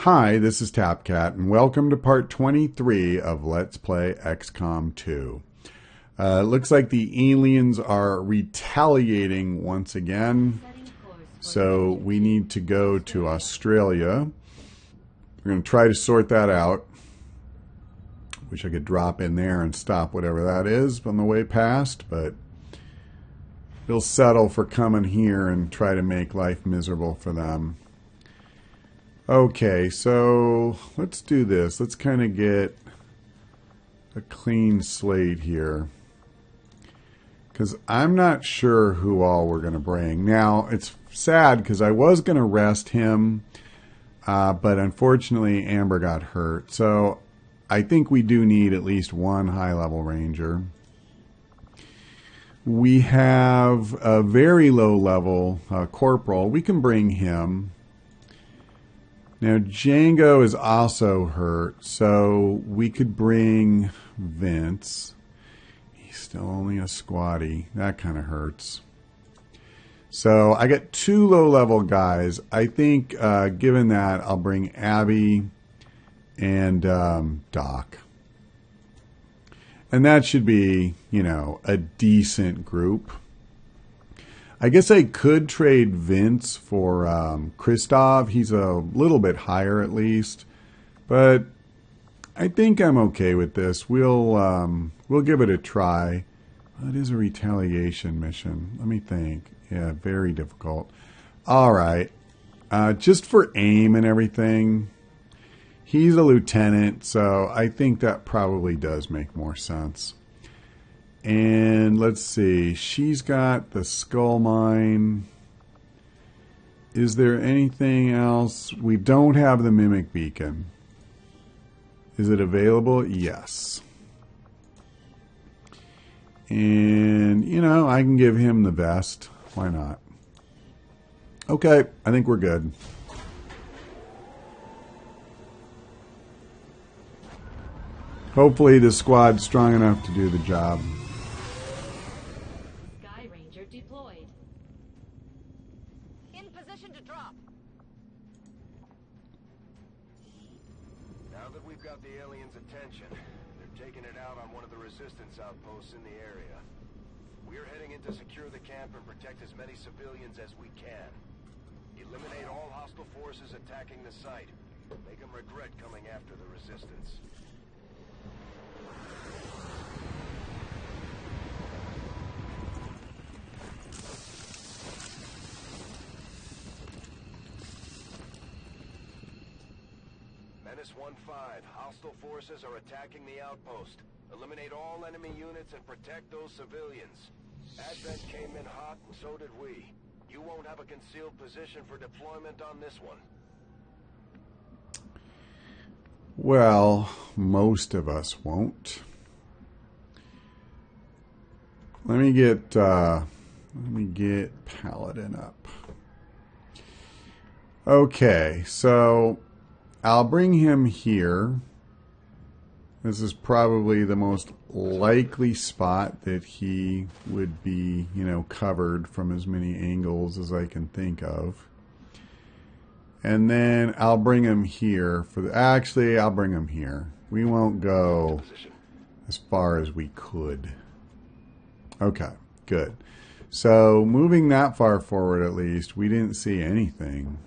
Hi, this is TapCat, and welcome to part 23 of Let's Play XCOM 2. It looks like the aliens are retaliating once again, so we need to go to Australia. We're going to try to sort that out. Wish I could drop in there and stop whatever that is on the way past, but we'll settle for coming here and try to make life miserable for them. Okay, so let's do this. Let's kind of get a clean slate here, because I'm not sure who all we're going to bring. Now, it's sad because I was going to rest him, but unfortunately Amber got hurt. So I think we do need at least one high-level ranger. We have a very low-level corporal. We can bring him. Now, Django is also hurt, so we could bring Vince. He's still only a squatty. That kind of hurts. So I got two low-level guys. I think, given that, I'll bring Abby and Doc. And that should be, you know, a decent group. I guess I could trade Vince for Christoph. He's a little bit higher at least. But I think I'm okay with this. We'll give it a try. Well, it is a retaliation mission. Let me think. Yeah, very difficult. Alright. Just for aim and everything. He's a lieutenant, so I think that probably does make more sense. And let's see, she's got the skull mine. Is there anything else? We don't have the mimic beacon. Is it available? Yes. And, you know, I can give him the vest. Why not? Okay, I think we're good. Hopefully the squad's strong enough to do the job. Deployed. In position to drop. Now that we've got the aliens' attention, they're taking it out on one of the resistance outposts in the area. We're heading in to secure the camp and protect as many civilians as we can. Eliminate all hostile forces attacking the site. Make them regret coming after the resistance. Menace 1-5. Hostile forces are attacking the outpost. Eliminate all enemy units and protect those civilians. Advent came in hot, and so did we. You won't have a concealed position for deployment on this one. Well, most of us won't. Let me get Paladin up. Okay, so I'll bring him here. This is probably the most likely spot that he would be, you know, covered from as many angles as I can think of. And then I'll bring him here for the... Actually, I'll bring him here. We won't go as far as we could. Okay, good. So, moving that far forward at least, we didn't see anything.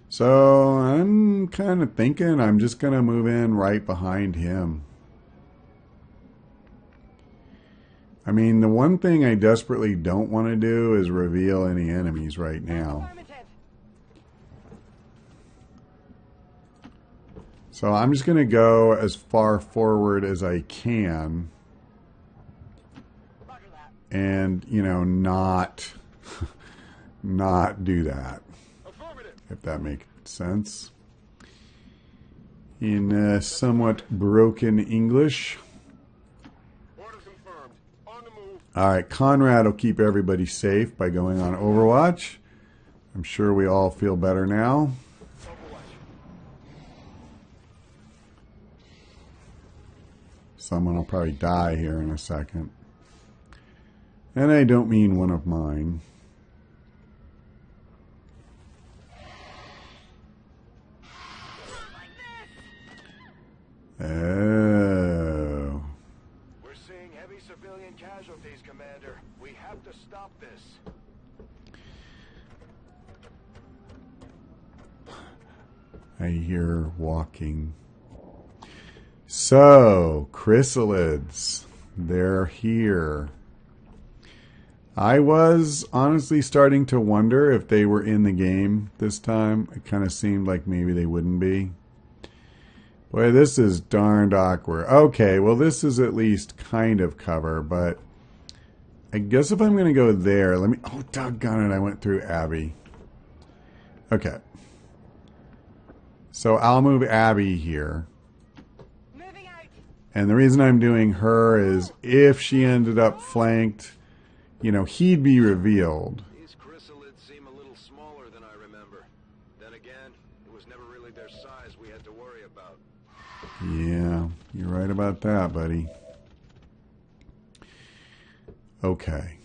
So, I'm kind of thinking I'm just going to move in right behind him. I mean, the one thing I desperately don't want to do is reveal any enemies right now. So, I'm just going to go as far forward as I can. And, you know, not do that. If that makes sense. In somewhat broken English. Alright, Conrad will keep everybody safe by going on Overwatch. I'm sure we all feel better now. Someone will probably die here in a second. And I don't mean one of mine. Oh. We're seeing heavy civilian casualties, Commander. We have to stop this. I hear walking. So, Chryssalids. They're here. I was honestly starting to wonder if they were in the game this time. It kind of seemed like maybe they wouldn't be. Boy, this is darned awkward. Okay, well, this is at least kind of cover, but I guess if I'm going to go there, let me... Oh, doggone it, I went through Abby. Okay. So I'll move Abby here. Moving out. And the reason I'm doing her is if she ended up flanked, you know, he'd be revealed. These Chrysalids seem a little smaller than I remember. Then again, it was never really their size we had to worry about. Yeah, you're right about that, buddy. Okay.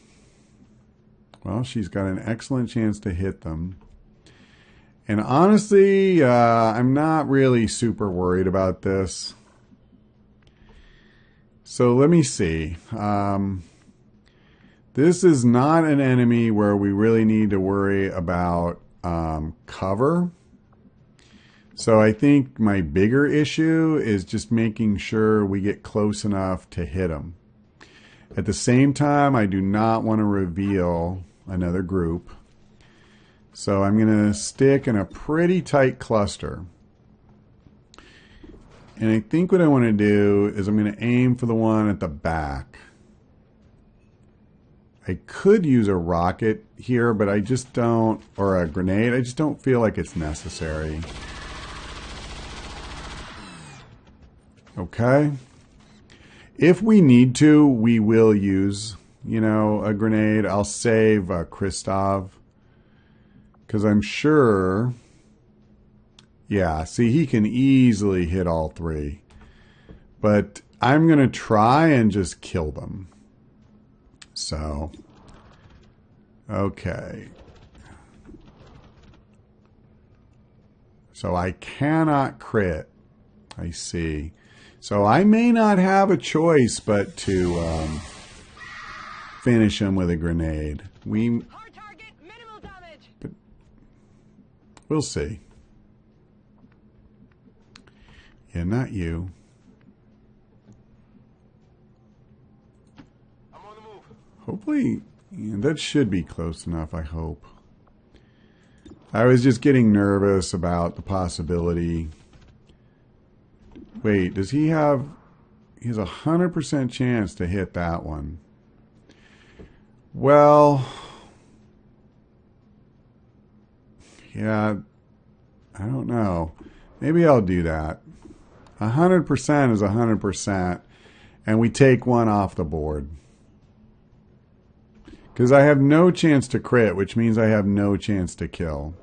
Well, she's got an excellent chance to hit them. And honestly, I'm not really super worried about this. So let me see. This is not an enemy where we really need to worry about cover. So I think my bigger issue is just making sure we get close enough to hit them. At the same time, I do not want to reveal another group. So I'm going to stick in a pretty tight cluster. And I think what I want to do is I'm going to aim for the one at the back. I could use a rocket here, but I just don't, or a grenade, I just don't feel like it's necessary. Okay. If we need to, we will use, you know, a grenade. I'll save Christoph. Because I'm sure, yeah, see, he can easily hit all three. But I'm going to try and just kill them. So, okay. So I cannot crit. I see. So I may not have a choice but to finish him with a grenade. Hard target, minimal damage. But we'll see. Yeah, not you. I'm on the move. Hopefully, yeah, that should be close enough, I hope. I was just getting nervous about the possibility. Wait, does he have... He has a 100% chance to hit that one. Well... Yeah, I don't know. Maybe I'll do that. 100% is 100%, and we take one off the board. Because I have no chance to crit, which means I have no chance to kill.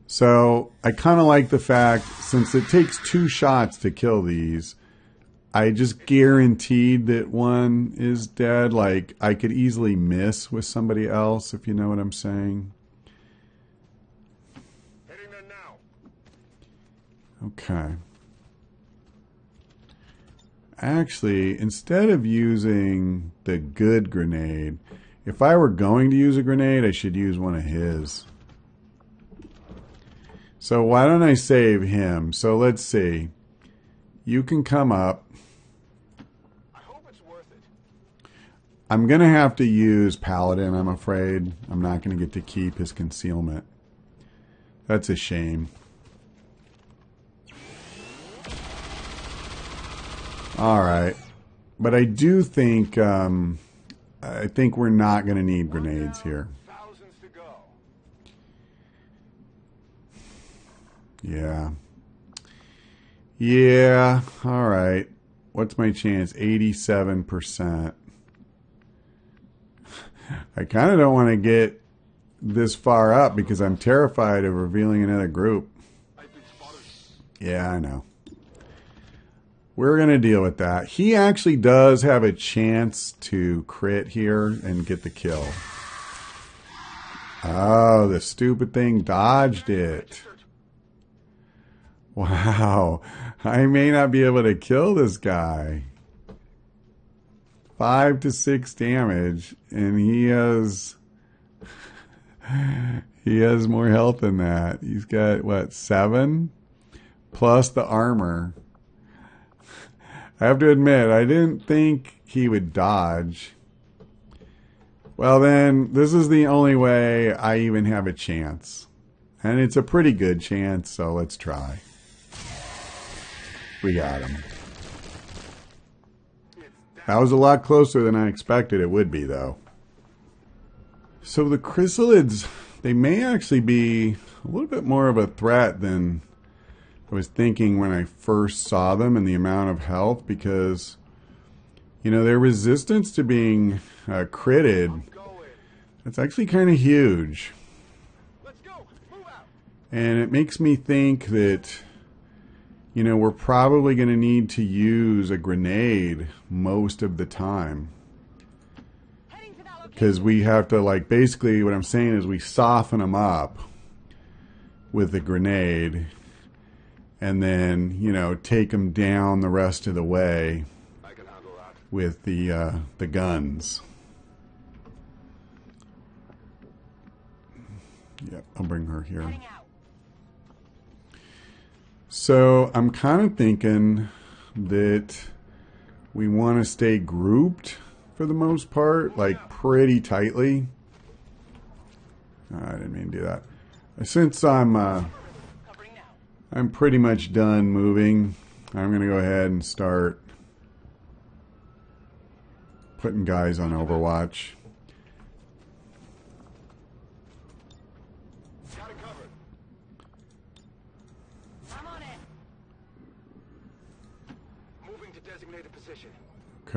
So I kind of like the fact, since it takes 2 shots to kill these, I just guaranteed that one is dead. Like, I could easily miss with somebody else, if you know what I'm saying. Hitting them now. Okay. Actually, instead of using the good grenade, if I were going to use a grenade, I should use one of his. So why don't I save him? So let's see. You can come up. I hope it's worth it. I'm going to have to use Paladin, I'm afraid. I'm not going to get to keep his concealment. That's a shame. Alright. But I do think, we're not going to need grenades here. Thousands to go. Yeah. Yeah. Alright. What's my chance? 87%. I kind of don't want to get this far up because I'm terrified of revealing another group. I've been spotted. Yeah, I know. We're going to deal with that. He actually does have a chance to crit here and get the kill. Oh, the stupid thing dodged it. Wow. I may not be able to kill this guy. 5 to 6 damage, and he has more health than that. He's got what, 7 plus the armor. I have to admit, I didn't think he would dodge. Well then, this is the only way I even have a chance. And it's a pretty good chance, so let's try. We got him. That was a lot closer than I expected it would be, though. So the Chrysalids, they may actually be a little bit more of a threat than I was thinking when I first saw them and the amount of health, because, you know, their resistance to being critted, it's actually kind of huge. And it makes me think that, you know, we're probably going to need to use a grenade most of the time. Because we have to, like, basically what I'm saying is we soften them up with the grenade and then, you know, take them down the rest of the way with the guns. Yep, I'll bring her here. So I'm kind of thinking that we want to stay grouped for the most part, like pretty tightly. I didn't mean to do that. Since I'm pretty much done moving, I'm going to go ahead and start putting guys on Overwatch.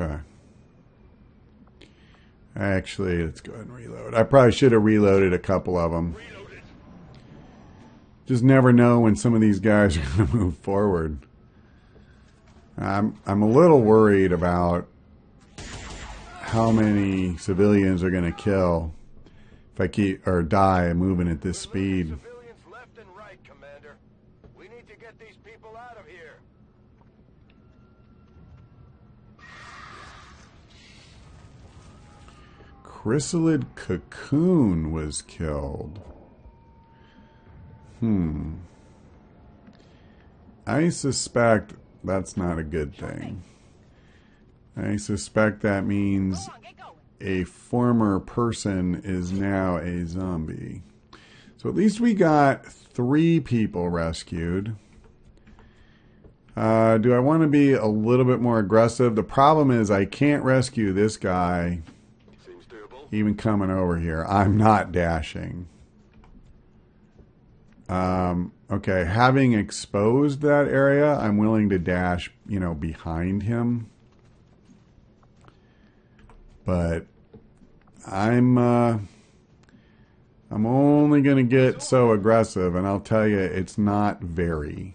Okay. Actually, let's go ahead and reload. I probably should have reloaded a couple of them. Just never know when some of these guys are going to move forward. I'm a little worried about how many civilians are going to kill if I keep or die moving at this speed. Civilians left and right, Commander. We need to get these people out of here. Chrysalid Cocoon was killed. I suspect that's not a good thing. I suspect that means a former person is now a zombie. So at least we got 3 people rescued. Do I want to be a little bit more aggressive? The problem is I can't rescue this guy even coming over here. I'm not dashing. Okay, having exposed that area, I'm willing to dash, you know, behind him. But I'm only going to get so aggressive, and I'll tell you, it's not very.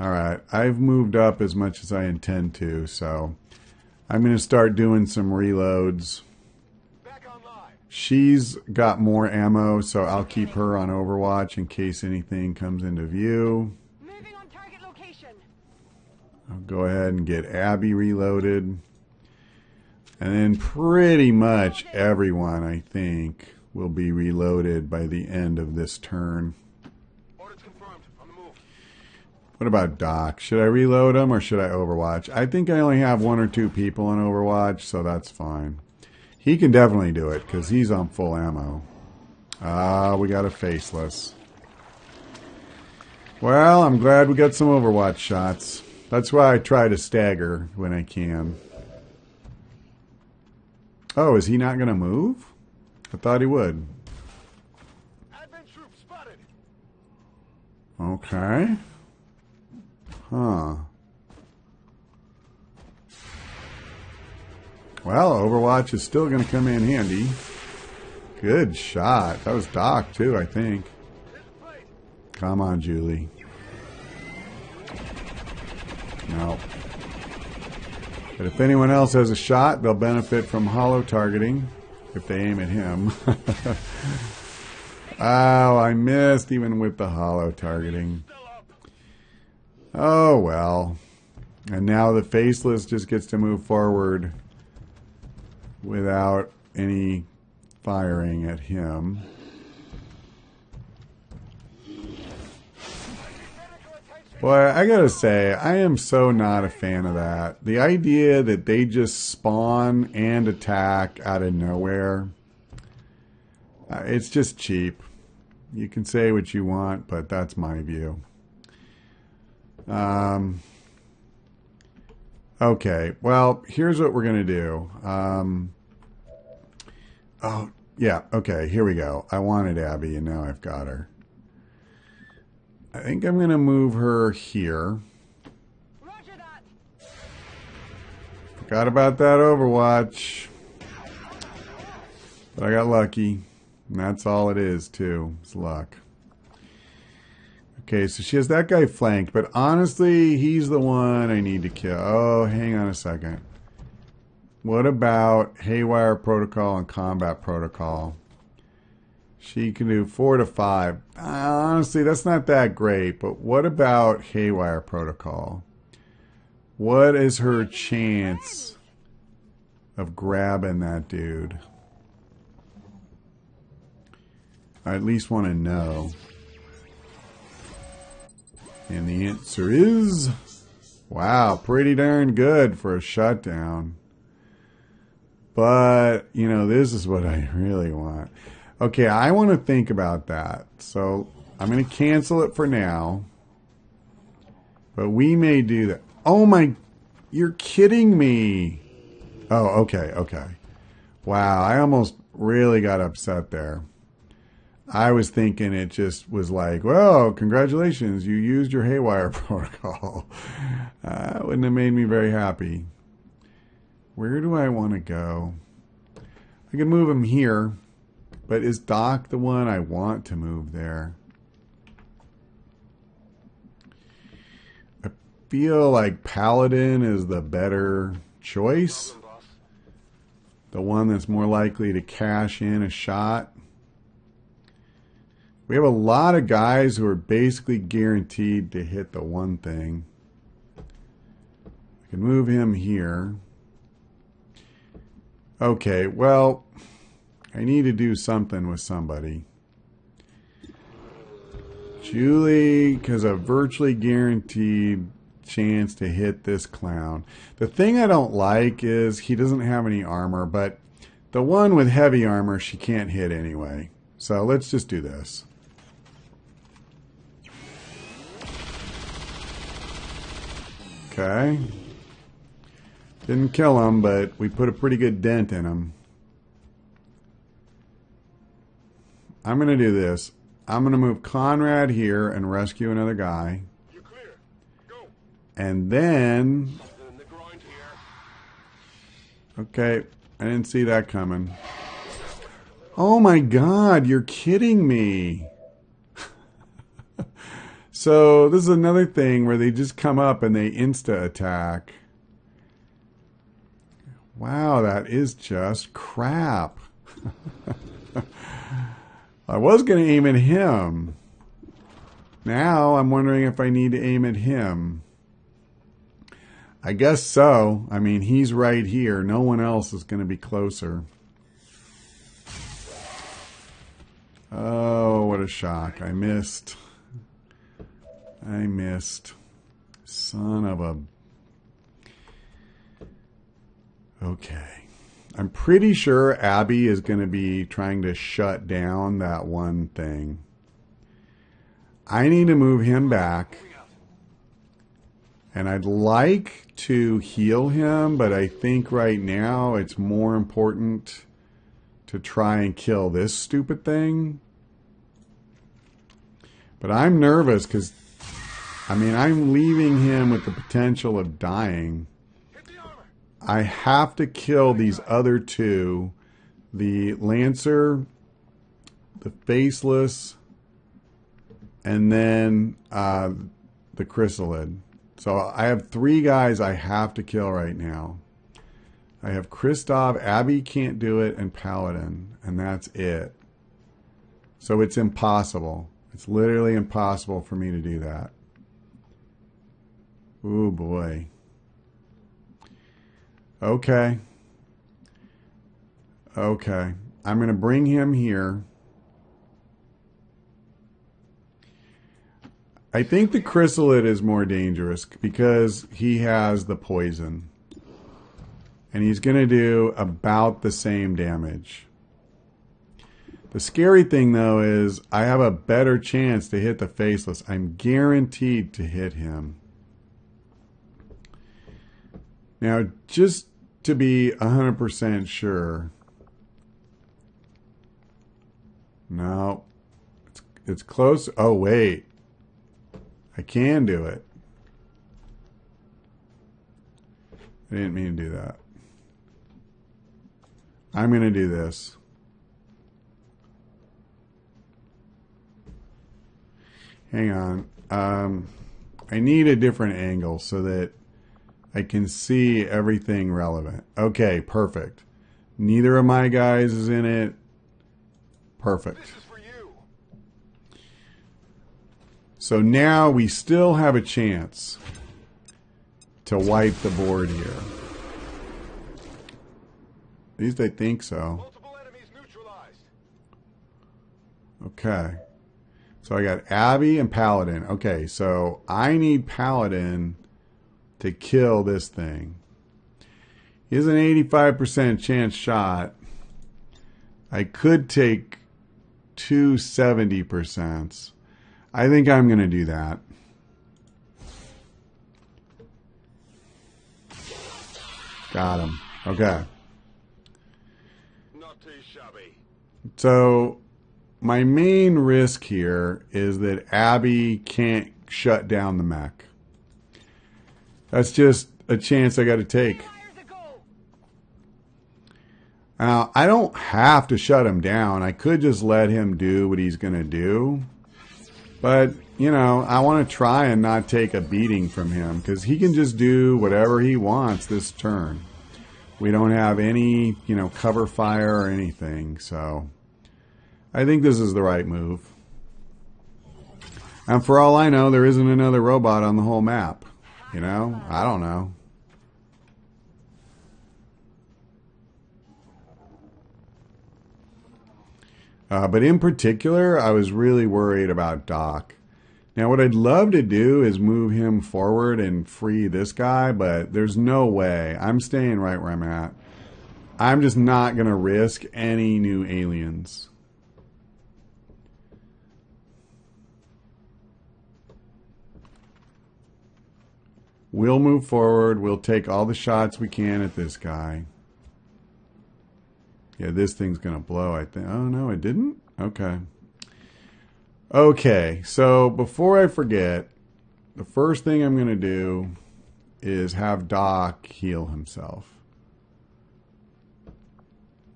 Alright, I've moved up as much as I intend to, so I'm going to start doing some reloads. She's got more ammo, so I'll keep her on Overwatch in case anything comes into view. Moving on target location. I'll go ahead and get Abby reloaded. And then pretty much everyone, I think, will be reloaded by the end of this turn. Orders confirmed. On the move. What about Doc? Should I reload him or should I Overwatch? I think I only have 1 or 2 people on Overwatch, so that's fine. He can definitely do it because he's on full ammo. We got a faceless. Well, I'm glad we got some Overwatch shots. That's why I try to stagger when I can. Oh, is he not going to move? I thought he would. Advent troops spotted. Okay. Huh. Well, Overwatch is still going to come in handy. Good shot. That was Doc, too, I think. Come on, Julie. No. But if anyone else has a shot, they'll benefit from hollow targeting if they aim at him. Oh, I missed even with the hollow targeting. Oh, well. And now the faceless just gets to move forward without any firing at him. Boy, I gotta say, I am so not a fan of that. The idea that they just spawn and attack out of nowhere, it's just cheap. You can say what you want, but that's my view. Okay, well, here's what we're gonna do. Oh, yeah, okay, here we go. I wanted Abby, and now I've got her. I think I'm going to move her here. Roger that. Forgot about that Overwatch. But I got lucky. And that's all it is, too. It's luck. Okay, so she has that guy flanked. But honestly, he's the one I need to kill. Oh, hang on a second. What about Haywire Protocol and Combat Protocol? She can do 4 to 5. Honestly, that's not that great. But what about Haywire Protocol? What is her chance of grabbing that dude? I at least want to know. And the answer is... wow, pretty darn good for a shutdown. But, you know, this is what I really want. Okay, I want to think about that. So I'm going to cancel it for now. But we may do that. Oh my, you're kidding me. Oh, okay, okay. Wow, I almost really got upset there. I was thinking it just was like, well, congratulations, you used your Haywire Protocol. That wouldn't have made me very happy. Where do I want to go? I can move him here. But is Doc the one I want to move there? I feel like Paladin is the better choice. The one that's more likely to cash in a shot. We have a lot of guys who are basically guaranteed to hit the one thing. I can move him here. Okay, well... I need to do something with somebody. Julie has a virtually guaranteed chance to hit this clown. The thing I don't like is he doesn't have any armor, but the one with heavy armor she can't hit anyway. So let's just do this. Okay. Didn't kill him, but we put a pretty good dent in him. I'm going to do this. I'm going to move Conrad here and rescue another guy. You're clear. Go. And then... in the groin here. okay, I didn't see that coming. Oh my god, you're kidding me. So this is another thing where they just come up and they insta-attack. Wow, that is just crap. I was going to aim at him. Now I'm wondering if I need to aim at him. I guess so. I mean, he's right here. No one else is going to be closer. Oh, what a shock. I missed. I missed. Son of a... okay. I'm pretty sure Abby is going to be trying to shut down that one thing. I need to move him back. And I'd like to heal him, but I think right now it's more important to try and kill this stupid thing. But I'm nervous because, I mean, I'm leaving him with the potential of dying. I have to kill these other two. The Lancer, the Faceless, and then the Chryssalid. So I have 3 guys I have to kill right now. I have Christoph, Abby can't do it, and Paladin. And that's it. So it's impossible. It's literally impossible for me to do that. Oh boy. Okay. Okay. I'm going to bring him here. I think the chrysalid is more dangerous because he has the poison. And he's going to do about the same damage. The scary thing, though, is I have a better chance to hit the faceless. I'm guaranteed to hit him. Now, just to be 100% sure. No. It's close. Oh, wait. I can do it. I didn't mean to do that. I'm going to do this. Hang on. I need a different angle so that I can see everything relevant. Okay, perfect. Neither of my guys is in it. Perfect. This is for you. So now we still have a chance to wipe the board here. At least I think so. Multiple enemies neutralized. Okay. So I got Abby and Paladin. Okay, so I need Paladin to kill this thing. He has an 85% chance shot. I could take 270%. I think I'm going to do that. Got him. Okay. Not too shabby. So my main risk here is that Abby can't shut down the mech. That's just a chance I got to take. Now, I don't have to shut him down. I could just let him do what he's going to do. But, you know, I want to try and not take a beating from him because he can just do whatever he wants this turn. We don't have any, you know, cover fire or anything. So I think this is the right move. And for all I know, there isn't another robot on the whole map. You know, I don't know. But in particular, I was really worried about Doc. Now, what I'd love to do is move him forward and free this guy, but there's no way. I'm staying right where I'm at. I'm just not going to risk any new aliens. We'll move forward. We'll take all the shots we can at this guy. Yeah, this thing's going to blow, I think. Oh, no, it didn't? Okay. Okay, so before I forget, the first thing I'm going to do is have Doc heal himself.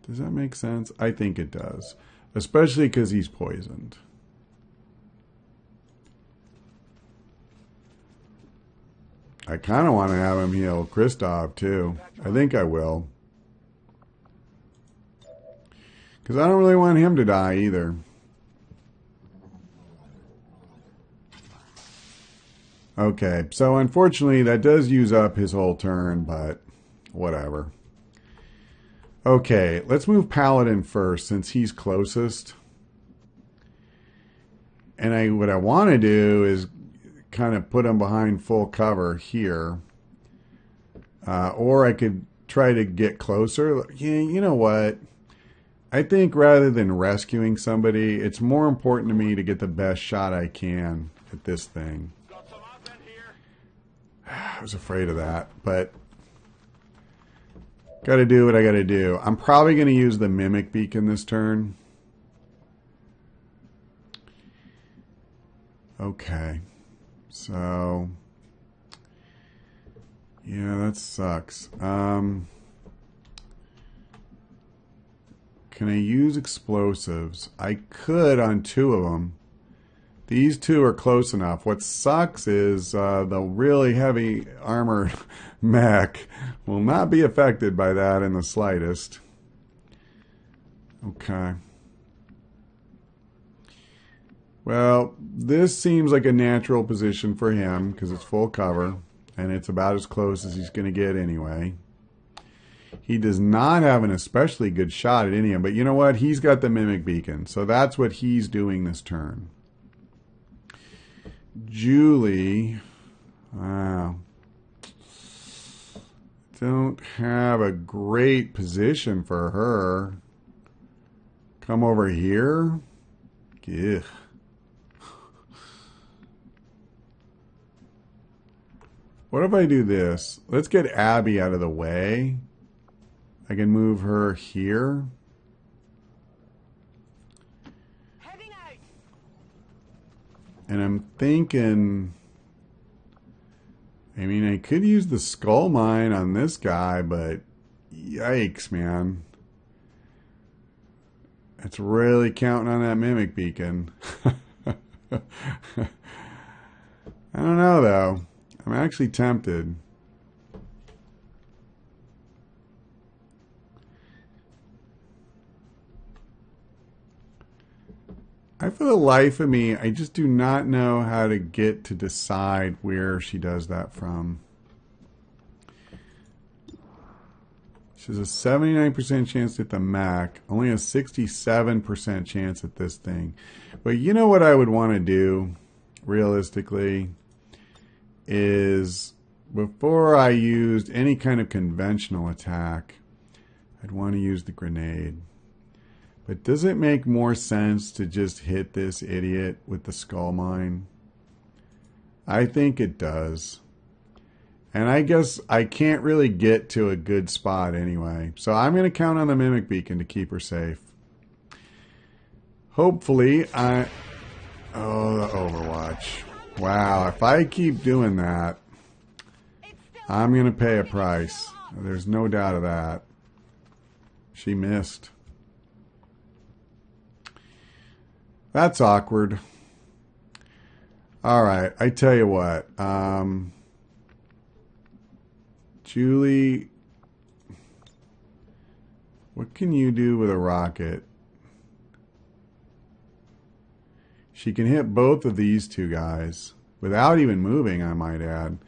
Does that make sense? I think it does. Especially because he's poisoned. I kind of want to have him heal Christoph, too. I think I will. Because I don't really want him to die either. Okay, so unfortunately that does use up his whole turn, but whatever. Okay, let's move Paladin first since he's closest. And what I want to do is kind of put him behind full cover here. Or I could try to get closer. Yeah, you know what? I think rather than rescuing somebody, it's more important to me to get the best shot I can at this thing. I was afraid of that, but got to do what I got to do. I'm probably going to use the Mimic Beacon this turn. Okay. So, yeah, that sucks. Can I use explosives? I could on two of them. These two are close enough. What sucks is the really heavy armored mech will not be affected by that in the slightest. Okay. Well, this seems like a natural position for him because it's full cover. And it's about as close as he's going to get anyway. He does not have an especially good shot at any of them. But you know what? He's got the Mimic Beacon. So that's what he's doing this turn. Julie. Wow. Don't have a great position for her. Come over here. Ugh. What if I do this? Let's get Abby out of the way. I can move her here. Heading out. And I'm thinking, I mean, I could use the skull mine on this guy, but yikes, man. It's really counting on that Mimic Beacon. I don't know, though. I'm actually tempted. For the life of me, I just do not know how to get to decide where she does that from. She has a 79% chance at the Mac, only a 67% chance at this thing. But you know what I would want to do, realistically, is before I used any kind of conventional attack, I'd want to use the grenade. But does it make more sense to just hit this idiot with the skull mine? I think it does. And I guess I can't really get to a good spot anyway. So I'm going to count on the Mimic Beacon to keep her safe. Hopefully Oh, the Overwatch. Wow, if I keep doing that, I'm going to pay a price. There's no doubt of that. She missed. That's awkward. All right, I tell you what. Julie, what can you do with a rocket? She can hit both of these two guys without even moving, I might add.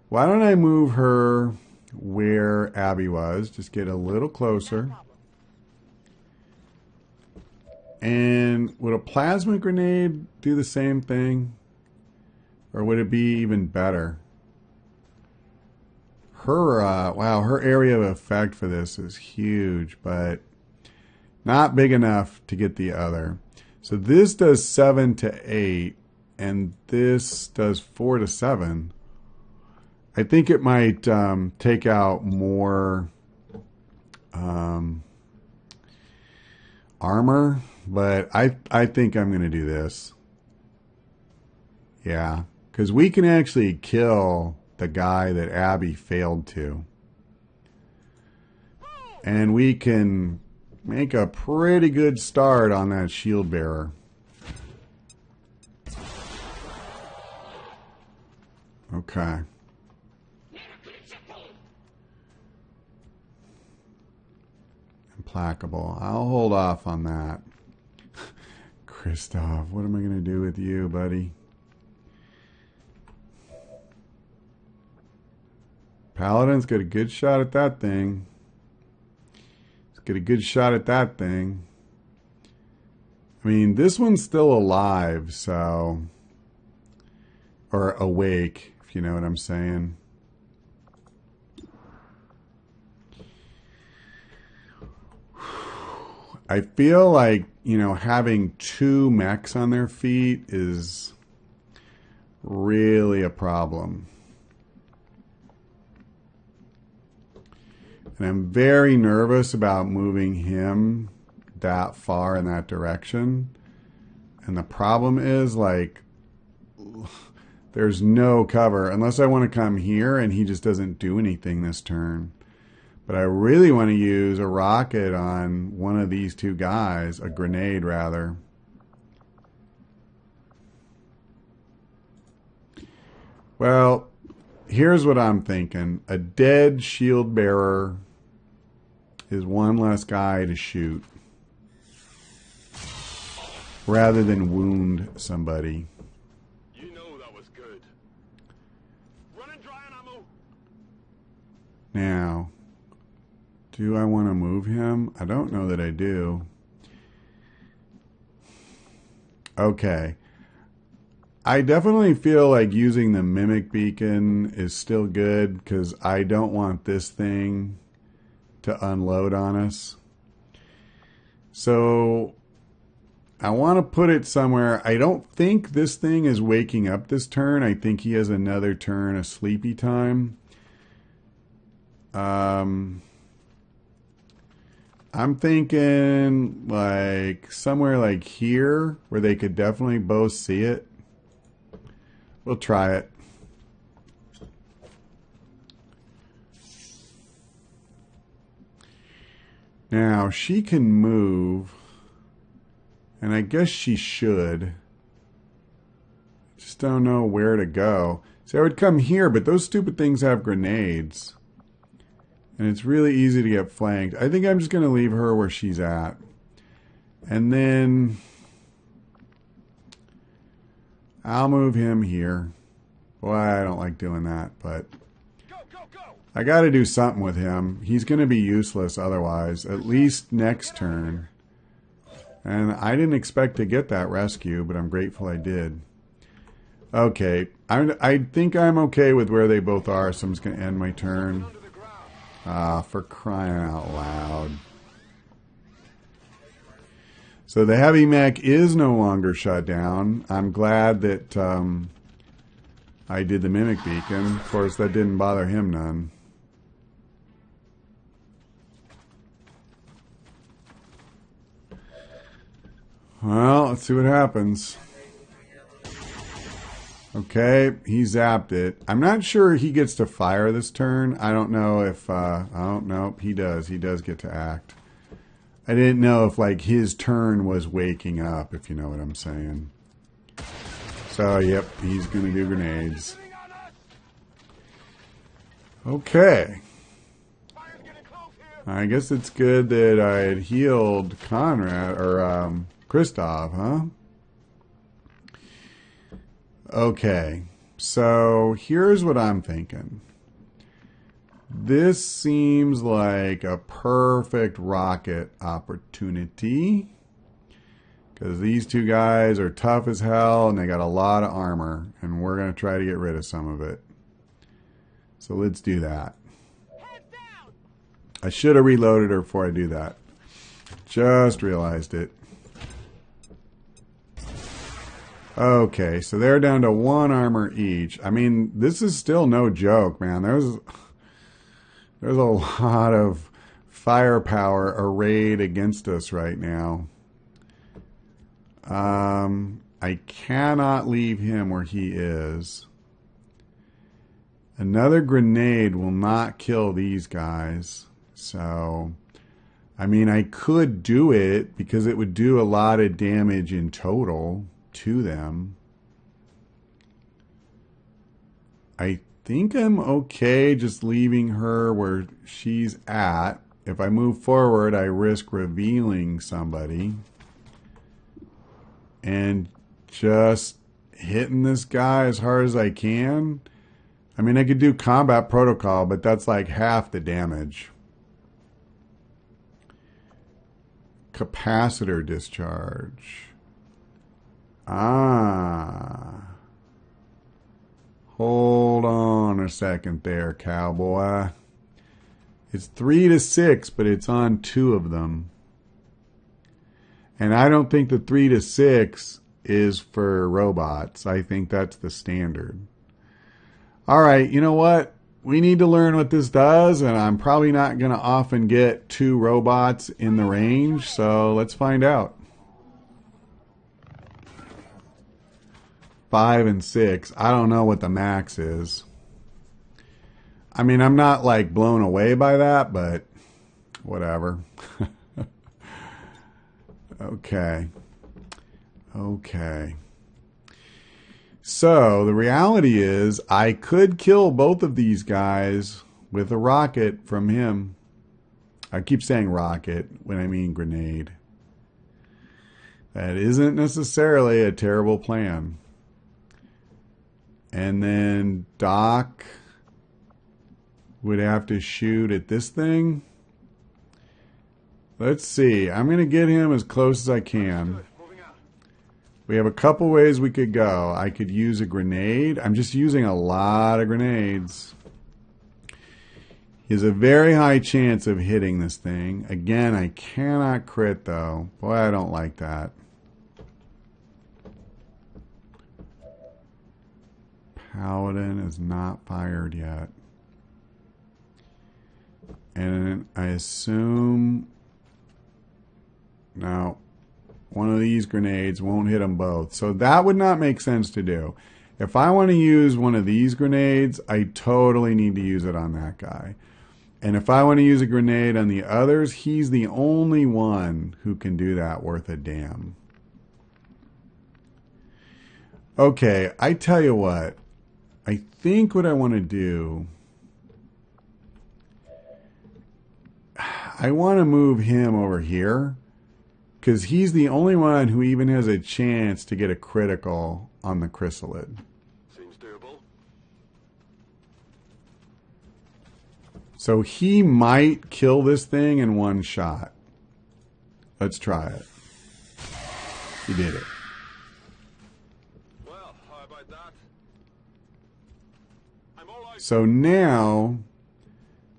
Why don't I move her where Abby was? Just get a little closer. And would a plasma grenade do the same thing? Or would it be even better? Wow, her area of effect for this is huge, but not big enough to get the other. So this does 7 to 8, and this does 4 to 7. I think it might take out more armor, but I think I'm going to do this. Yeah, because we can actually kill the guy that Abby failed to. And we can make a pretty good start on that shield bearer. Okay. Implacable. I'll hold off on that. Christoph, what am I going to do with you, buddy? Paladin's got a good shot at that thing. He's got a good shot at that thing. I mean, this one's still alive, so... Or awake, if you know what I'm saying. I feel like, you know, having 2 mechs on their feet is really a problem. And I'm very nervous about moving him that far in that direction. And the problem is, like, there's no cover unless I want to come here and he just doesn't do anything this turn. But I really want to use a rocket on one of these 2 guys, a grenade rather. Well, here's what I'm thinking. A dead shield bearer is one less guy to shoot rather than wound somebody. You know that was good. Running dry on Now, do I want to move him? I don't know that I do. Okay. I definitely feel like using the mimic beacon is still good because I don't want this thing to unload on us. So I want to put it somewhere. I don't think this thing is waking up this turn. I think he has another turn of sleepy time. I'm thinking like somewhere like here where they could definitely both see it. We'll try it. Now, she can move, and I guess she should. Just don't know where to go. See, I would come here, but those stupid things have grenades. And it's really easy to get flanked. I think I'm just going to leave her where she's at. And then I'll move him here. Boy, I don't like doing that, but I got to do something with him. He's going to be useless otherwise, at least next turn. And I didn't expect to get that rescue, but I'm grateful I did. Okay, I think I'm okay with where they both are, so I'm just going to end my turn. For crying out loud. So the heavy mech is no longer shut down. I'm glad that I did the mimic beacon. Of course, that didn't bother him none. Well, let's see what happens. Okay, he zapped it. I'm not sure he gets to fire this turn. I don't know if... oh, nope, he does. He does get to act. I didn't know if, like, his turn was waking up, if you know what I'm saying. So, yep, he's going to do grenades. Okay. I guess it's good that I had healed Conrad, or Christoph, huh? Okay, so here's what I'm thinking. This seems like a perfect rocket opportunity because these two guys are tough as hell and they got a lot of armor and we're going to try to get rid of some of it. So let's do that. I should have reloaded her before I do that. Just realized it. Okay, so they're down to 1 armor each. I mean, this is still no joke, man. There's a lot of firepower arrayed against us right now. I cannot leave him where he is. Another grenade will not kill these guys. So, I mean, I could do it because it would do a lot of damage in total to them. I think I'm okay just leaving her where she's at. If I move forward, I risk revealing somebody. And just hitting this guy as hard as I can. I mean, I could do combat protocol, but that's like half the damage. Capacitor discharge. Hold on a second there, cowboy. It's 3 to 6, but it's on 2 of them. And I don't think the 3 to 6 is for robots. I think that's the standard. All right, you know what? We need to learn what this does, and I'm probably not going to often get 2 robots in the range, so let's find out. 5 and 6. I don't know what the max is. I mean, I'm not like blown away by that, but whatever. Okay. Okay. So the reality is I could kill both of these guys with a rocket from him. I keep saying rocket when I mean grenade. That isn't necessarily a terrible plan. And then Doc would have to shoot at this thing. Let's see. I'm going to get him as close as I can. We have a couple ways we could go. I could use a grenade. I'm just using a lot of grenades. He has a very high chance of hitting this thing. Again, I cannot crit though. Boy, I don't like that. Paladin is not fired yet. And I assume... No. One of these grenades won't hit them both. So that would not make sense to do. If I want to use one of these grenades, I totally need to use it on that guy. And if I want to use a grenade on the others, he's the only one who can do that worth a damn. Okay, I tell you what. I think what I want to do... I want to move him over here. Because he's the only one who even has a chance to get a critical on the Chryssalid. Seems doable. So he might kill this thing in one shot. Let's try it. He did it. Well, how about that? I'm all right. So now,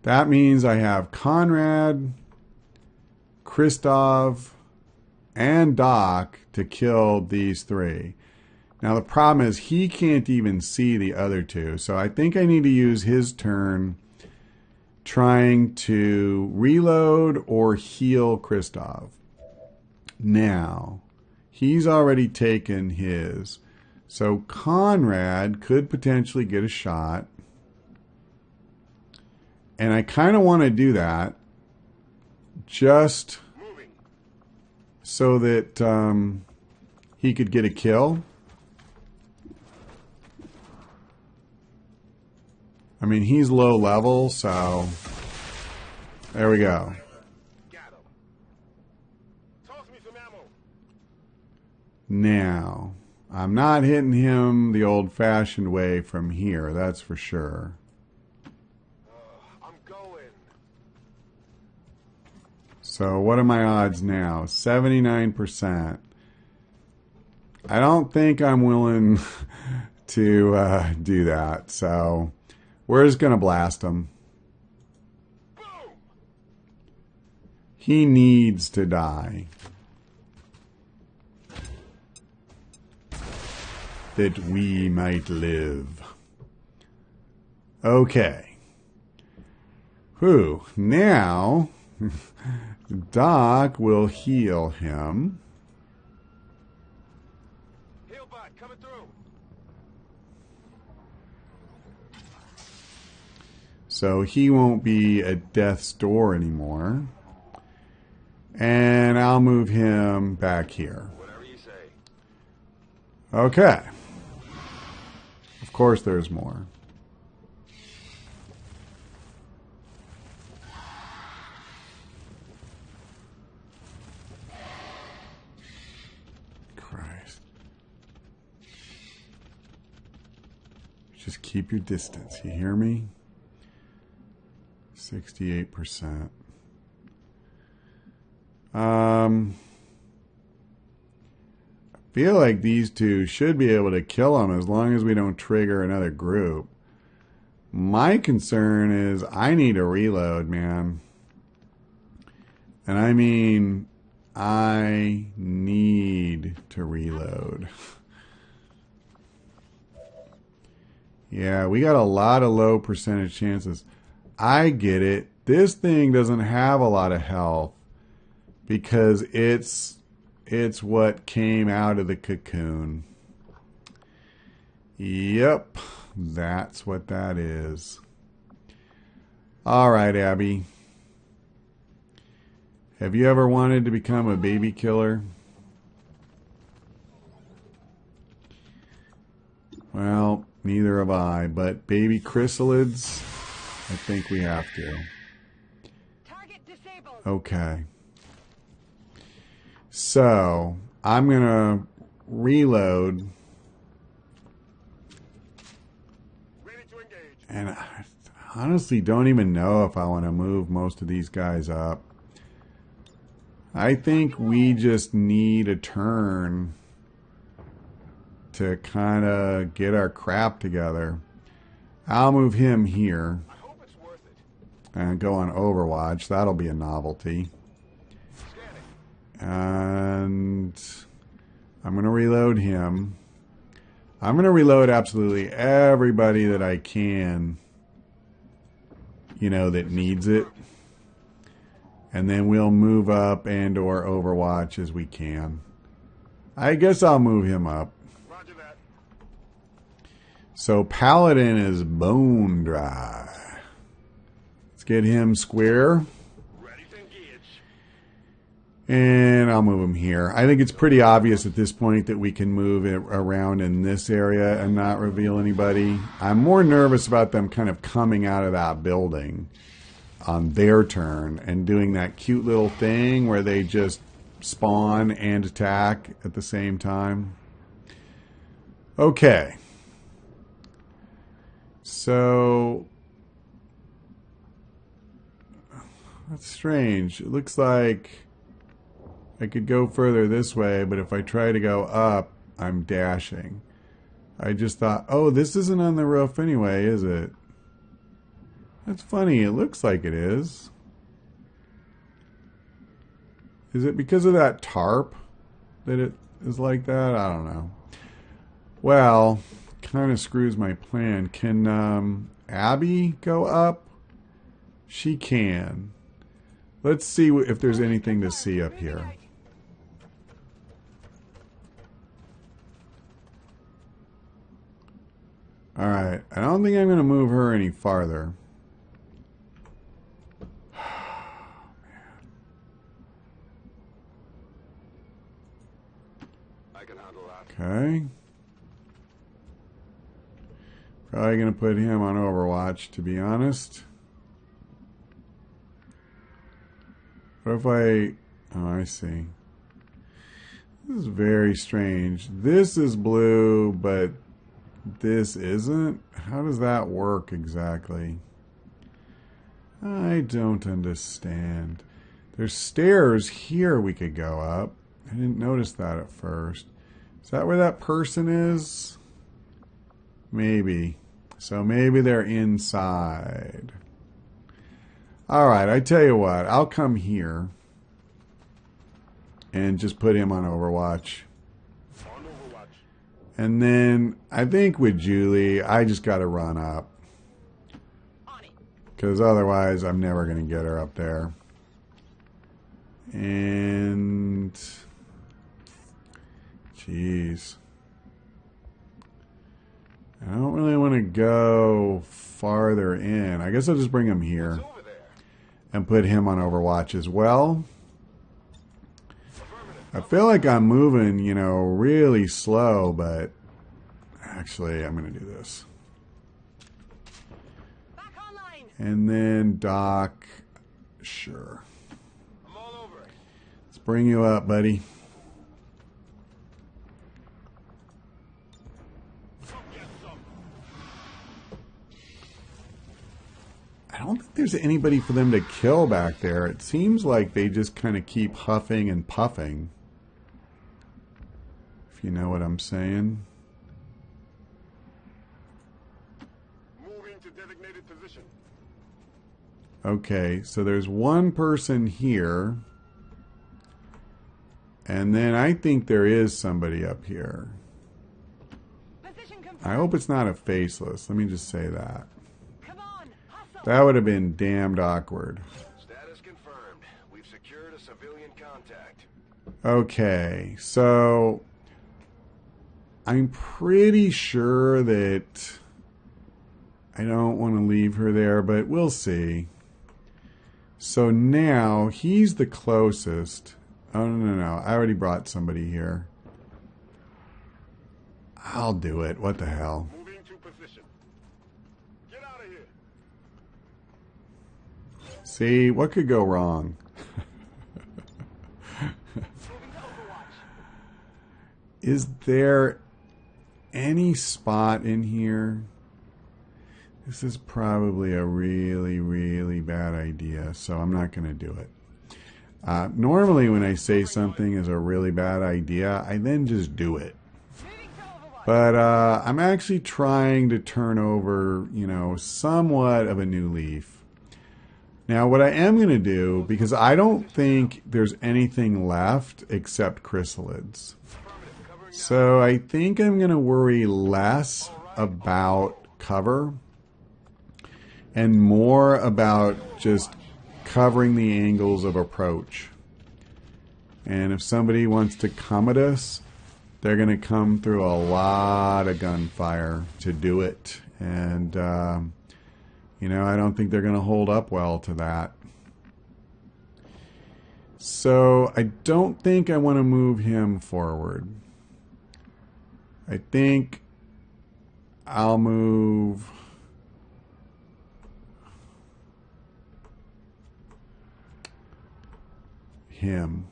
that means I have Conrad, Christoph, and Doc to kill these three. Now the problem is he can't even see the other two. So I think I need to use his turn trying to reload or heal Christoph. Now, he's already taken his. So Conrad could potentially get a shot. And I kind of want to do that just so that he could get a kill. I mean, he's low level, so there we go. Now, I'm not hitting him the old-fashioned way from here, that's for sure. I'm going. So what are my odds now? 79%. I don't think I'm willing to do that, so we're just going to blast him. Boom! He needs to die. That we might live. Okay. Whew. Now, Doc will heal him. Heal back, coming through. So he won't be at death's door anymore. And I'll move him back here. Whatever you say. Okay. Of course there's more. Christ. Just keep your distance. You hear me? 68%. I feel like these two should be able to kill him as long as we don't trigger another group. My concern is I need a reload, man. And I mean, I need to reload. Yeah, we got a lot of low percentage chances. I get it. This thing doesn't have a lot of health because it's what came out of the cocoon. Yep, that's what that is. All right, Abby. Have you ever wanted to become a baby killer? Well, neither have I, but baby chrysalids, I think we have to. Target disabled. Okay. So, I'm going to reload. Ready to engage. And honestly don't even know if I want to move most of these guys up. I think we just need a turn to kind of get our crap together. I'll move him here and go on Overwatch. That'll be a novelty. And I'm going to reload him. I'm going to reload absolutely everybody that I can, you know, that needs it. And then we'll move up and or Overwatch as we can. I guess I'll move him up. Roger that. So Paladin is bone dry. Let's get him square. Ready to engage. And I'll move him here. I think it's pretty obvious at this point that we can move it around in this area and not reveal anybody. I'm more nervous about them kind of coming out of that building on their turn and doing that cute little thing where they just spawn and attack at the same time. Okay. So that's strange. It looks like I could go further this way, but if I try to go up, I'm dashing. I just thought, oh, this isn't on the roof anyway, is it? That's funny. It looks like it is. Is it because of that tarp that it is like that? I don't know. Well, kind of screws my plan. Can Abby go up? She can. Let's see if there's anything to see up here. Alright, I don't think I'm going to move her any farther. I can handle that. Okay. Probably going to put him on Overwatch, to be honest. What if I... Oh, I see. This is very strange. This is blue, but this isn't? How does that work exactly? I don't understand. There's stairs here we could go up. I didn't notice that at first. Is that where that person is? Maybe. So maybe they're inside. Alright, I tell you what. I'll come here and just put him on Overwatch. And then I think with Julie, I just got to run up. Because otherwise I'm never going to get her up there. And... Jeez. I don't really want to go farther in. I guess I'll just bring him here. And put him on Overwatch as well. I feel like I'm moving, you know, really slow, but actually I'm going to do this. Back online. And then Doc, sure. I'm all over it. Let's bring you up, buddy. I don't think there's anybody for them to kill back there. It seems like they just kind of keep huffing and puffing. If you know what I'm saying. Moving to designated position. Okay, so there's one person here. And then I think there is somebody up here. Position confirmed. I hope it's not a faceless. Let me just say that. Come on, hustle. That would have been damned awkward. Status confirmed. We've secured a civilian contact. Okay, so I'm pretty sure that I don't want to leave her there, but we'll see. So now he's the closest. Oh, no. I already brought somebody here. I'll do it. What the hell? Moving to position. Get out of here. See, what could go wrong? Is there any spot in here? This is probably a really, really bad idea, so I'm not going to do it. Normally when I say something is a really bad idea, I then just do it. But I'm actually trying to turn over, you know, somewhat of a new leaf. Now what I am going to do, because I don't think there's anything left except chrysalids. So I think I'm going to worry less about cover and more about just covering the angles of approach. And if somebody wants to come at us, they're going to come through a lot of gunfire to do it. And, you know, I don't think they're going to hold up well to that. So I don't think I want to move him forward. I think I'll move him.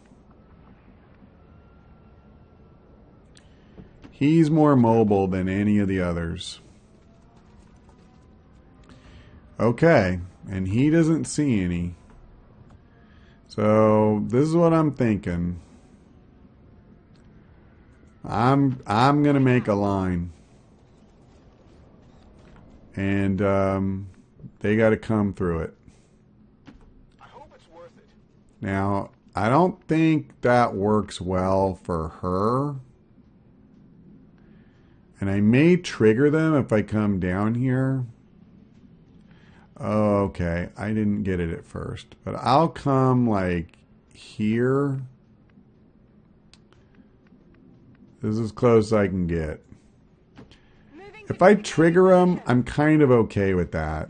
He's more mobile than any of the others. Okay, and he doesn't see any. So this is what I'm thinking. I'm gonna make a line, and they got to come through it. I hope it's worth it. Now I don't think that works well for her, and I may trigger them if I come down here. Oh, okay, I didn't get it at first, but I'll come like here. This is as close as I can get. If I trigger them, I'm kind of okay with that,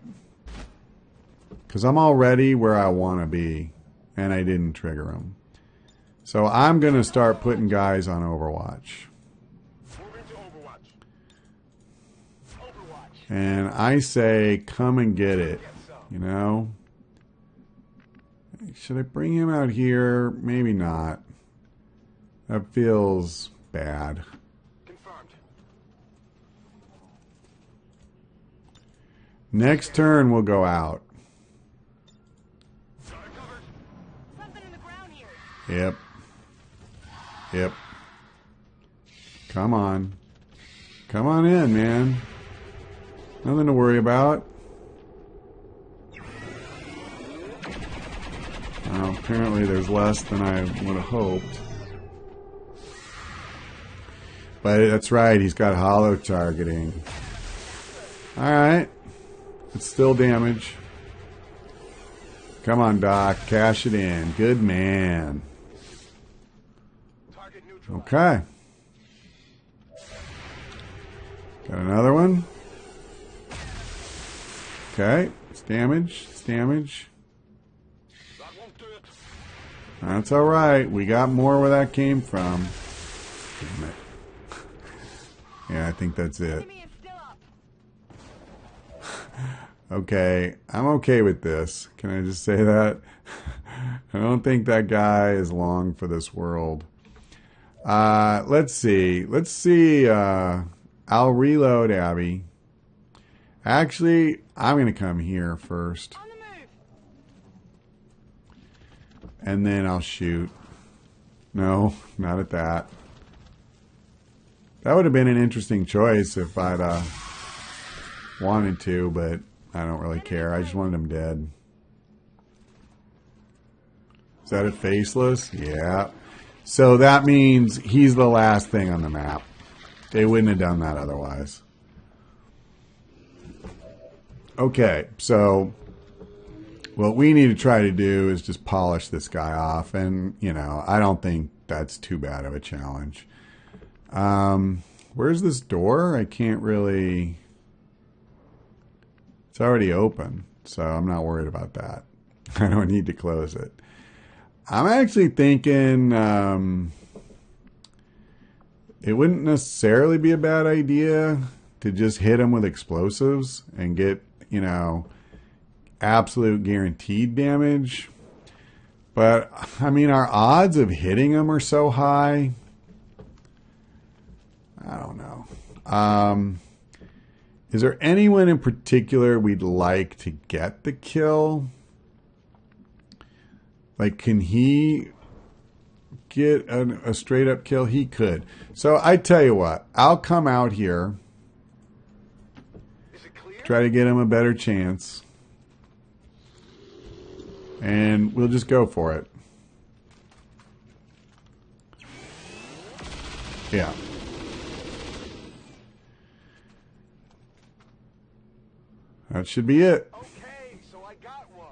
because I'm already where I want to be, and I didn't trigger them. So I'm going to start putting guys on Overwatch. And I say, come and get it, you know? Should I bring him out here? Maybe not. That feels bad. Confirmed. Next turn, we'll go out. Something in the ground here. Yep. Yep. Come on. Come on in, man. Nothing to worry about. Well, apparently there's less than I would have hoped. But that's right, he's got hollow targeting. Alright. It's still damage. Come on, Doc. Cash it in. Good man. Target neutral. Okay. Got another one. Okay. It's damage. It's damage. That won't do it. That's alright. We got more where that came from. Damn it. Yeah, I think that's it. Enemy is still up. Okay, I'm okay with this. Can I just say that? I don't think that guy is long for this world. Let's see. Let's see. I'll reload Abby. Actually, I'm going to come here first. On the move. And then I'll shoot. No, not at that. That would have been an interesting choice if I'd wanted to, but I don't really care. I just wanted him dead. Is that a faceless? Yeah. So that means he's the last thing on the map. They wouldn't have done that otherwise. Okay, so what we need to try to do is just polish this guy off. And, you know, I don't think that's too bad of a challenge. Where's this door? I can't really... It's already open, so I'm not worried about that. I don't need to close it. I'm actually thinking it wouldn't necessarily be a bad idea to just hit him with explosives and get, you know, absolute guaranteed damage. But, I mean, our odds of hitting him are so high. I don't know. Is there anyone in particular we'd like to get the kill? Like, can he get a straight up kill? He could. So I tell you what, I'll come out here, try to get him a better chance, and we'll just go for it. Yeah. That should be it. Okay, so I got one.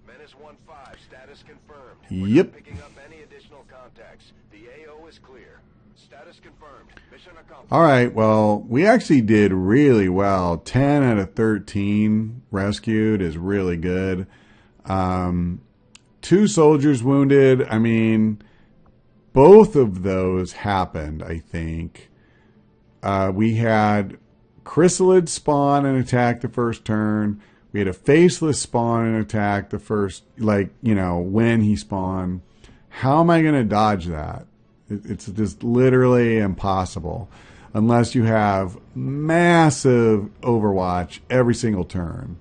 Menace 1-5, status confirmed. Yep. Picking up any additional contacts. The AO is clear. Status confirmed. Mission accomplished. All right, well, we actually did really well. 10 out of 13 rescued is really good. 2 soldiers wounded. I mean, both of those happened, I think. We had Chryssalids spawn and attack the first turn. We had a faceless spawn and attack the first, like, you know, when he spawned. How am I going to dodge that? It's just literally impossible unless you have massive Overwatch every single turn.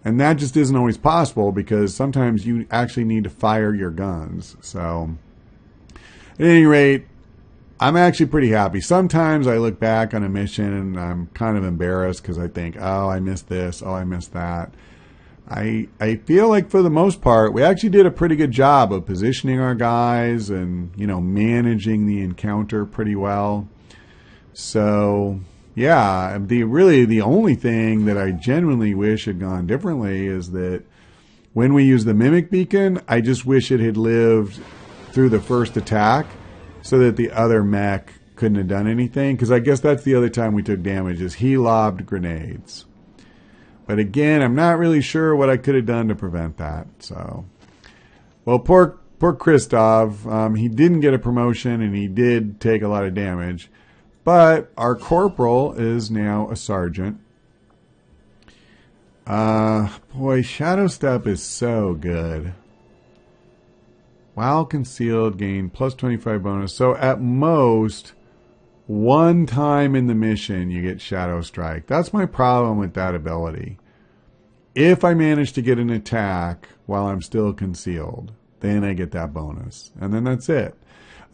And that just isn't always possible because sometimes you actually need to fire your guns. So, at any rate, I'm actually pretty happy. Sometimes I look back on a mission and I'm kind of embarrassed because I think, oh, I missed this, oh, I missed that. I feel like for the most part, we actually did a pretty good job of positioning our guys and, you know, managing the encounter pretty well. So, yeah, the only thing that I genuinely wish had gone differently is that when we use the Mimic Beacon, I just wish it had lived through the first attack so that the other mech couldn't have done anything. Because I guess that's the other time we took damage, is he lobbed grenades. But again, I'm not really sure what I could have done to prevent that. So, well, poor Christoph. He didn't get a promotion and he did take a lot of damage. But our corporal is now a sergeant. Boy, Shadow Step is so good. While concealed, gain plus 25 bonus. So at most, one time in the mission, you get Shadow Strike. That's my problem with that ability. If I manage to get an attack while I'm still concealed, then I get that bonus. And then that's it.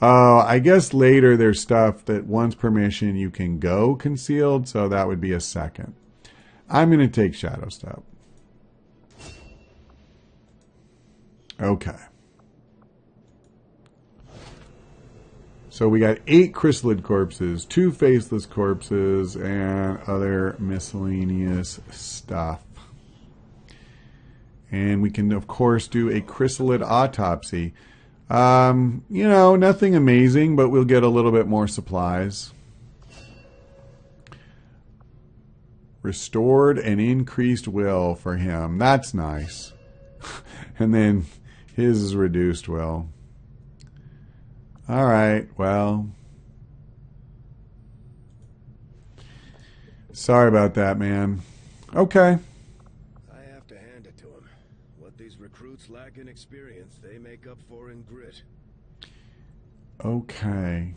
I guess later there's stuff that once per mission you can go concealed, so that would be a second. I'm going to take Shadow Step. Okay. So we got 8 Chryssalid corpses, 2 faceless corpses, and other miscellaneous stuff. And we can, of course, do a Chrysalid autopsy. You know, nothing amazing, but we'll get a little bit more supplies. Restored and increased will for him. That's nice. And then his is reduced will. All right, well. Sorry about that, man. Okay. I have to hand it to him. What these recruits lack in experience, they make up for in grit. Okay.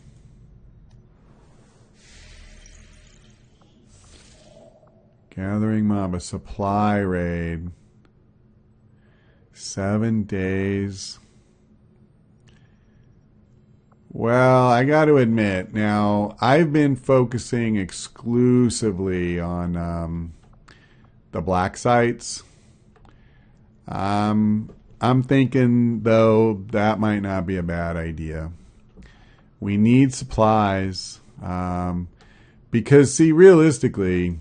Gathering mob, a supply raid. 7 days. Well, I got to admit, now, I've been focusing exclusively on the black sites. I'm thinking, though, that might not be a bad idea. We need supplies. Because, see, realistically,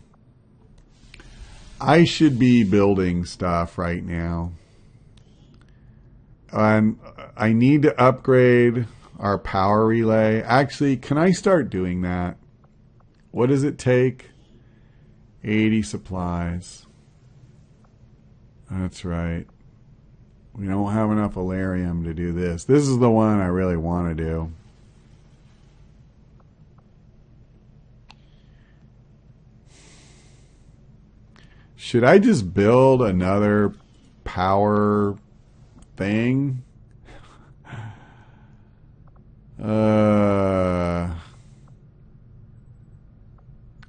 I should be building stuff right now. And I need to upgrade our power relay. Actually, can I start doing that? What does it take? 80 supplies. That's right. We don't have enough Alarium to do this. This is the one I really want to do. Should I just build another power thing?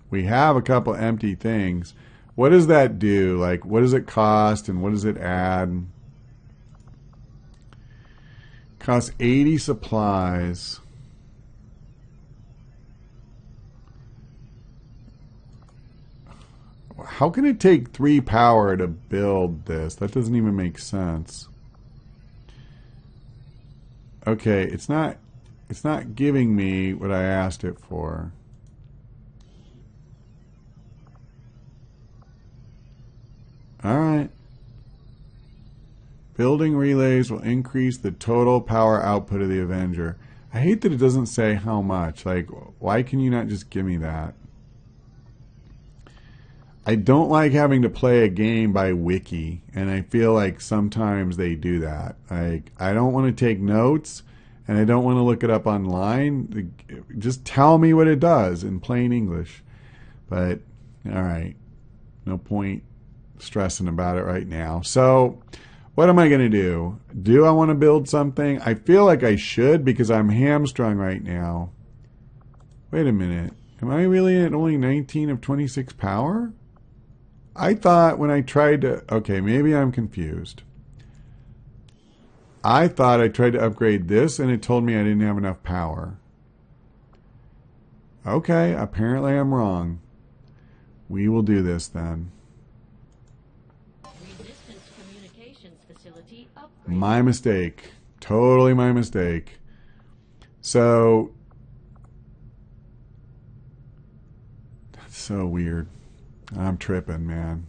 We have a couple empty things. What does that do? Like, what does it cost and what does it add? Costs 80 supplies. How can it take 3 power to build this? That doesn't even make sense. Okay, it's not giving me what I asked it for. All right. Building relays will increase the total power output of the Avenger. I hate that it doesn't say how much. Like, why can you not just give me that? I don't like having to play a game by wiki, and I feel like sometimes they do that. Like, I don't want to take notes, and I don't want to look it up online. Just tell me what it does in plain English. But, all right, no point stressing about it right now. So, what am I going to do? Do I want to build something? I feel like I should because I'm hamstrung right now. Wait a minute. Am I really at only 19 of 26 power? I thought when I tried to... Okay, maybe I'm confused. I thought I tried to upgrade this and it told me I didn't have enough power. Okay, apparently I'm wrong. We will do this then. Resistance communications facility upgrade. My mistake. Totally my mistake. So... That's so weird. I'm tripping, man.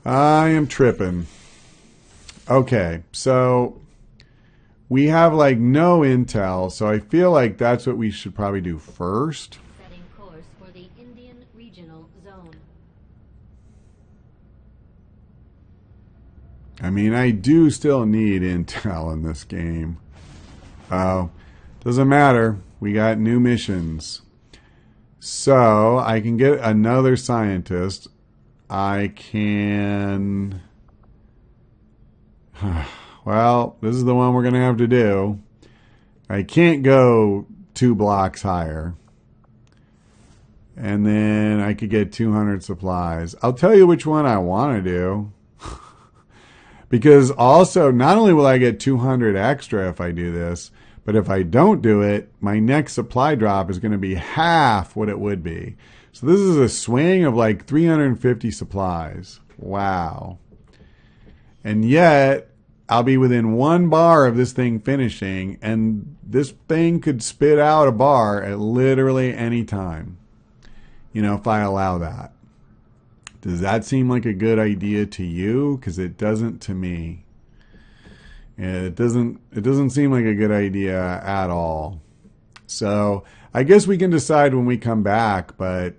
I am tripping. Okay, so we have like no intel, so I feel like that's what we should probably do first. Setting course for the Indian Regional Zone. I mean, I do still need intel in this game. Doesn't matter. We got new missions. So, I can get another scientist. I can... Well, this is the one we're going to have to do. I can't go 2 blocks higher. And then I could get 200 supplies. I'll tell you which one I want to do. Because also, not only will I get 200 extra if I do this, but if I don't do it, my next supply drop is going to be half what it would be. So this is a swing of like 350 supplies. Wow. And yet, I'll be within 1 bar of this thing finishing, and this thing could spit out a bar at literally any time. You know, if I allow that. Does that seem like a good idea to you? Because it doesn't to me. It doesn't seem like a good idea at all. So I guess we can decide when we come back, but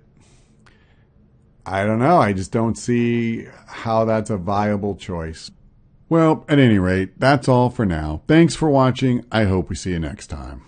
I don't know. I just don't see how that's a viable choice. Well, at any rate, that's all for now. Thanks for watching. I hope we see you next time.